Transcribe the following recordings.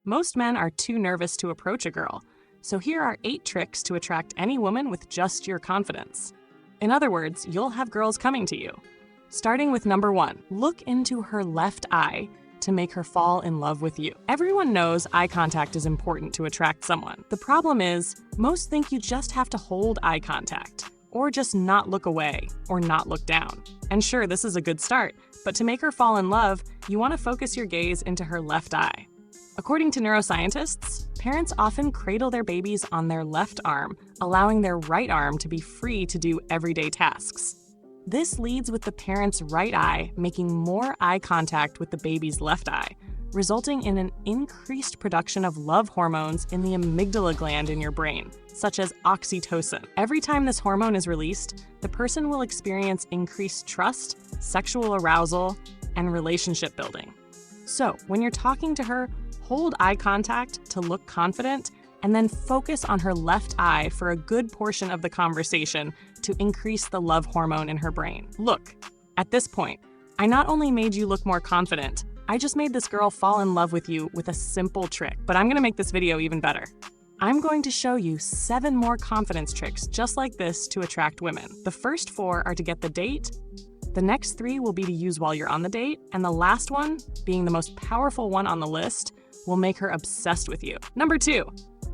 Most men are too nervous to approach a girl, so here are 8 tricks to attract any woman with just your confidence. In other words, you'll have girls coming to you. Starting with number 1, look into her left eye to make her fall in love with you. Everyone knows eye contact is important to attract someone. The problem is, most think you just have to hold eye contact, or just not look away, or not look down. And sure, this is a good start, but to make her fall in love, you want to focus your gaze into her left eye. According to neuroscientists, parents often cradle their babies on their left arm, allowing their right arm to be free to do everyday tasks. This leads with the parent's right eye making more eye contact with the baby's left eye, resulting in an increased production of love hormones in the amygdala gland in your brain, such as oxytocin. Every time this hormone is released, the person will experience increased trust, sexual arousal, and relationship building. So, when you're talking to her, hold eye contact to look confident, and then focus on her left eye for a good portion of the conversation to increase the love hormone in her brain. Look, at this point, I not only made you look more confident, I just made this girl fall in love with you with a simple trick. But I'm gonna make this video even better. I'm going to show you 7 more confidence tricks just like this to attract women. The first 4 are to get the date, the next 3 will be to use while you're on the date, and the last one, being the most powerful one on the list, will make her obsessed with you. Number 2,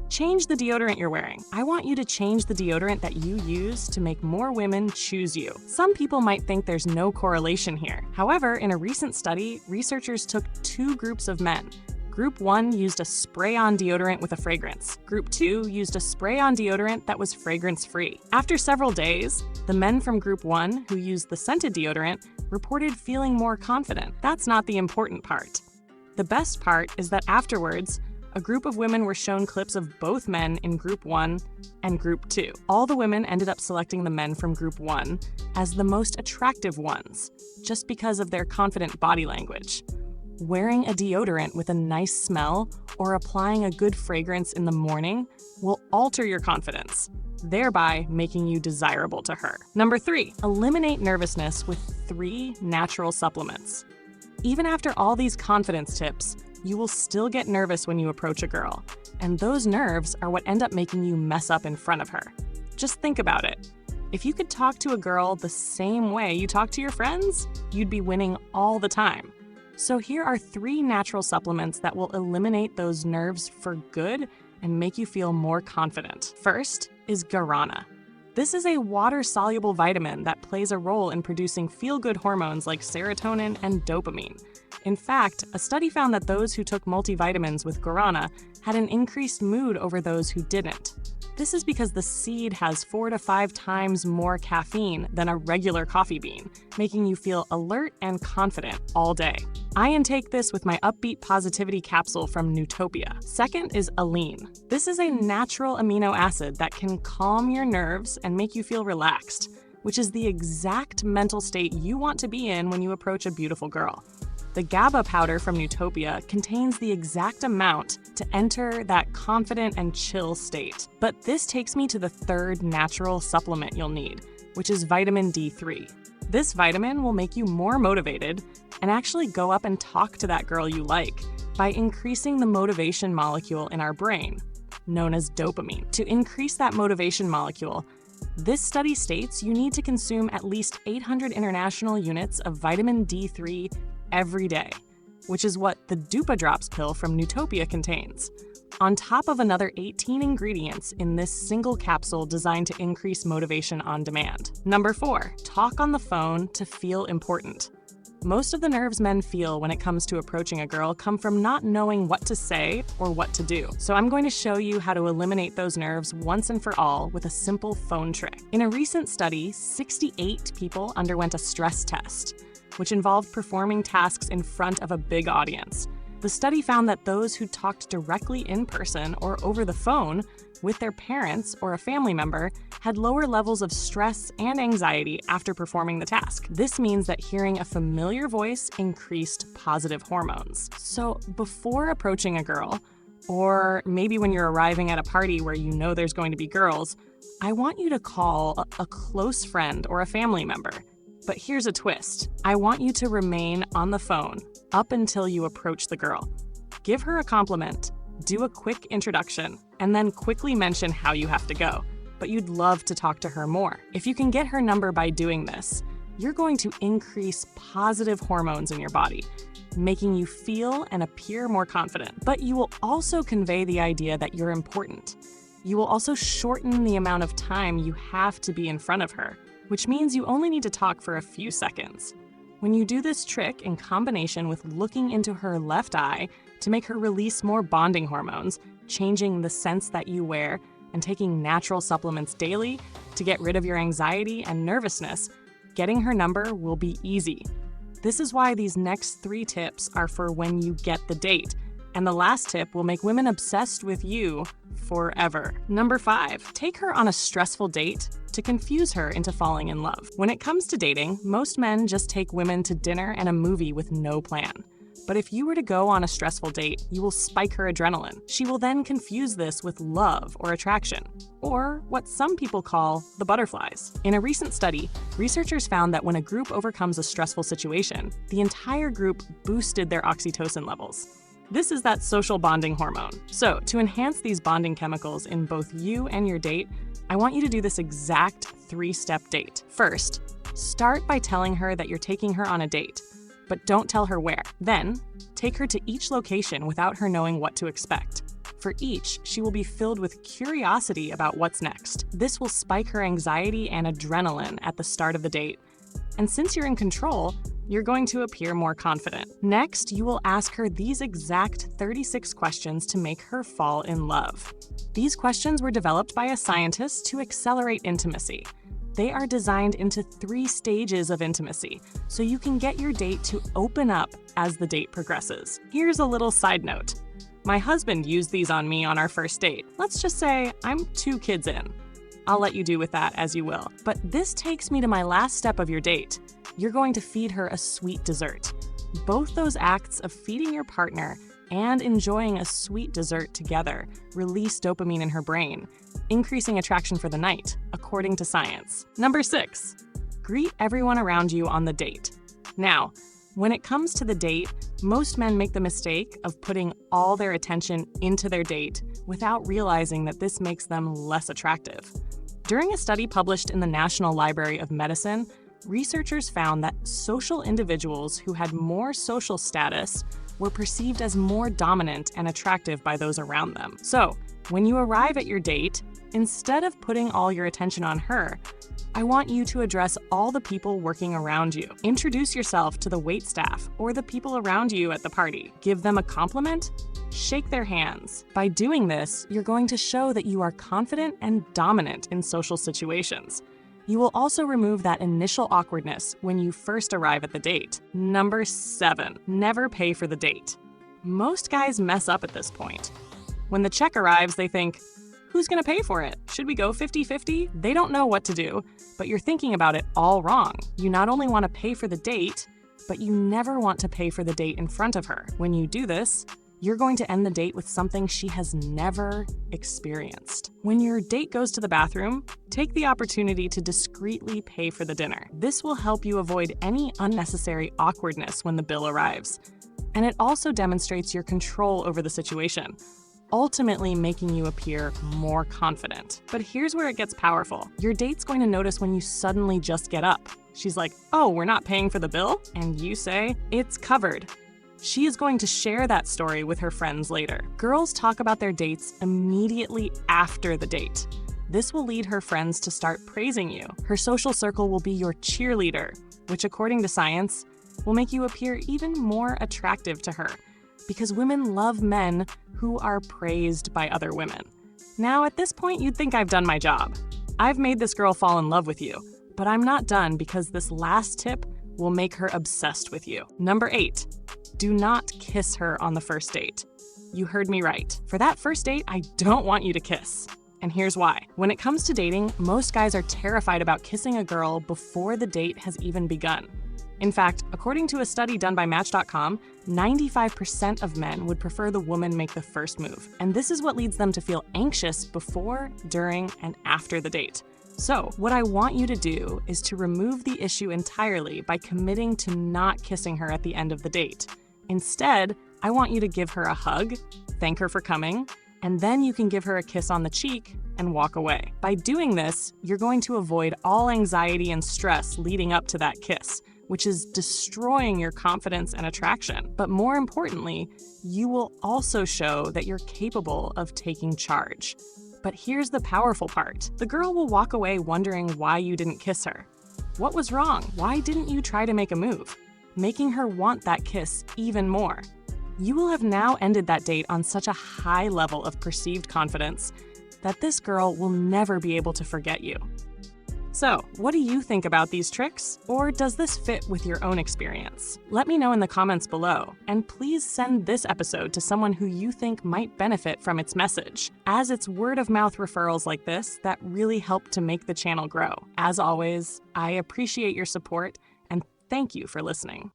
change the deodorant you're wearing. I want you to change the deodorant that you use to make more women choose you. Some people might think there's no correlation here. However, in a recent study, researchers took 2 groups of men. Group 1 used a spray-on deodorant with a fragrance. Group 2 used a spray-on deodorant that was fragrance-free. After several days, the men from Group 1 who used the scented deodorant reported feeling more confident. That's not the important part. The best part is that afterwards, a group of women were shown clips of both men in Group 1 and Group 2. All the women ended up selecting the men from Group 1 as the most attractive ones, just because of their confident body language. Wearing a deodorant with a nice smell or applying a good fragrance in the morning will alter your confidence, thereby making you desirable to her. Number 3, eliminate nervousness with 3 natural supplements. Even after all these confidence tips, you will still get nervous when you approach a girl, and those nerves are what end up making you mess up in front of her. Just think about it. If you could talk to a girl the same way you talk to your friends, you'd be winning all the time. So here are 3 natural supplements that will eliminate those nerves for good and make you feel more confident. First is guarana. This is a water-soluble vitamin that plays a role in producing feel-good hormones like serotonin and dopamine. In fact, a study found that those who took multivitamins with guarana had an increased mood over those who didn't. This is because the seed has 4 to 5 times more caffeine than a regular coffee bean, making you feel alert and confident all day. I intake this with my Upbeat Positivity capsule from Nootopia. Second is Aline. This is a natural amino acid that can calm your nerves and make you feel relaxed, which is the exact mental state you want to be in when you approach a beautiful girl. The GABA powder from Nootopia contains the exact amount to enter that confident and chill state. But this takes me to the 3rd natural supplement you'll need, which is vitamin D3. This vitamin will make you more motivated and actually go up and talk to that girl you like by increasing the motivation molecule in our brain, known as dopamine. To increase that motivation molecule, this study states you need to consume at least 800 international units of vitamin D3 every day, which is what the Dupa Drops pill from Nootopia contains, on top of another 18 ingredients in this single capsule designed to increase motivation on demand. Number 4, talk on the phone to feel important. Most of the nerves men feel when it comes to approaching a girl come from not knowing what to say or what to do. So I'm going to show you how to eliminate those nerves once and for all with a simple phone trick. In a recent study, 68 people underwent a stress test, which involved performing tasks in front of a big audience. The study found that those who talked directly in person or over the phone with their parents or a family member had lower levels of stress and anxiety after performing the task. This means that hearing a familiar voice increased positive hormones. So before approaching a girl, or maybe when you're arriving at a party where you know there's going to be girls, I want you to call a close friend or a family member. But here's a twist. I want you to remain on the phone up until you approach the girl. Give her a compliment, do a quick introduction, and then quickly mention how you have to go. But you'd love to talk to her more. If you can get her number by doing this, you're going to increase positive hormones in your body, making you feel and appear more confident. But you will also convey the idea that you're important. You will also shorten the amount of time you have to be in front of her, which means you only need to talk for a few seconds. When you do this trick in combination with looking into her left eye to make her release more bonding hormones, changing the scents that you wear, and taking natural supplements daily to get rid of your anxiety and nervousness, getting her number will be easy. This is why these next 3 tips are for when you get the date, and the last tip will make women obsessed with you forever. Number 5, take her on a stressful date to confuse her into falling in love. When it comes to dating, most men just take women to dinner and a movie with no plan. But if you were to go on a stressful date, you will spike her adrenaline. She will then confuse this with love or attraction, or what some people call the butterflies. In a recent study, researchers found that when a group overcomes a stressful situation, the entire group boosted their oxytocin levels. This is that social bonding hormone. So, to enhance these bonding chemicals in both you and your date, I want you to do this exact 3-step date. First, start by telling her that you're taking her on a date, but don't tell her where. Then, take her to each location without her knowing what to expect. For each, she will be filled with curiosity about what's next. This will spike her anxiety and adrenaline at the start of the date. And since you're in control, you're going to appear more confident. Next, you will ask her these exact 36 questions to make her fall in love. These questions were developed by a scientist to accelerate intimacy. They are designed into 3 stages of intimacy, so you can get your date to open up as the date progresses. Here's a little side note. My husband used these on me on our first date. Let's just say I'm 2 kids in. I'll let you do with that as you will. But this takes me to my last step of your date. You're going to feed her a sweet dessert. Both those acts of feeding your partner and enjoying a sweet dessert together release dopamine in her brain, increasing attraction for the night, according to science. Number 6, greet everyone around you on the date. Now, when it comes to the date, most men make the mistake of putting all their attention into their date without realizing that this makes them less attractive. During a study published in the National Library of Medicine, researchers found that social individuals who had more social status were perceived as more dominant and attractive by those around them. So, when you arrive at your date, instead of putting all your attention on her, I want you to address all the people working around you. Introduce yourself to the waitstaff or the people around you at the party. Give them a compliment, shake their hands. By doing this, you're going to show that you are confident and dominant in social situations. You will also remove that initial awkwardness when you first arrive at the date. Number 7, never pay for the date. Most guys mess up at this point. When the check arrives, they think, who's gonna pay for it? Should we go 50-50? They don't know what to do, but you're thinking about it all wrong. You not only want to pay for the date, but you never want to pay for the date in front of her. When you do this, you're going to end the date with something she has never experienced. When your date goes to the bathroom, take the opportunity to discreetly pay for the dinner. This will help you avoid any unnecessary awkwardness when the bill arrives. And it also demonstrates your control over the situation, ultimately making you appear more confident. But here's where it gets powerful. Your date's going to notice when you suddenly just get up. She's like, oh, we're not paying for the bill? And you say, it's covered. She is going to share that story with her friends later. Girls talk about their dates immediately after the date. This will lead her friends to start praising you. Her social circle will be your cheerleader, which according to science, will make you appear even more attractive to her, because women love men who are praised by other women. Now, at this point, you'd think I've done my job. I've made this girl fall in love with you, but I'm not done because this last tip will make her obsessed with you. Number 8, do not kiss her on the first date. You heard me right. For that first date, I don't want you to kiss. And here's why. When it comes to dating, most guys are terrified about kissing a girl before the date has even begun. In fact, according to a study done by Match.com, 95% of men would prefer the woman make the first move. And this is what leads them to feel anxious before, during, and after the date. So, what I want you to do is to remove the issue entirely by committing to not kissing her at the end of the date. Instead, I want you to give her a hug, thank her for coming, and then you can give her a kiss on the cheek and walk away. By doing this, you're going to avoid all anxiety and stress leading up to that kiss, which is destroying your confidence and attraction. But more importantly, you will also show that you're capable of taking charge. But here's the powerful part. The girl will walk away wondering why you didn't kiss her. What was wrong? Why didn't you try to make a move? Making her want that kiss even more. You will have now ended that date on such a high level of perceived confidence that this girl will never be able to forget you. So, what do you think about these tricks? Or does this fit with your own experience? Let me know in the comments below, and please send this episode to someone who you think might benefit from its message, as it's word-of-mouth referrals like this that really help to make the channel grow. As always, I appreciate your support, and thank you for listening.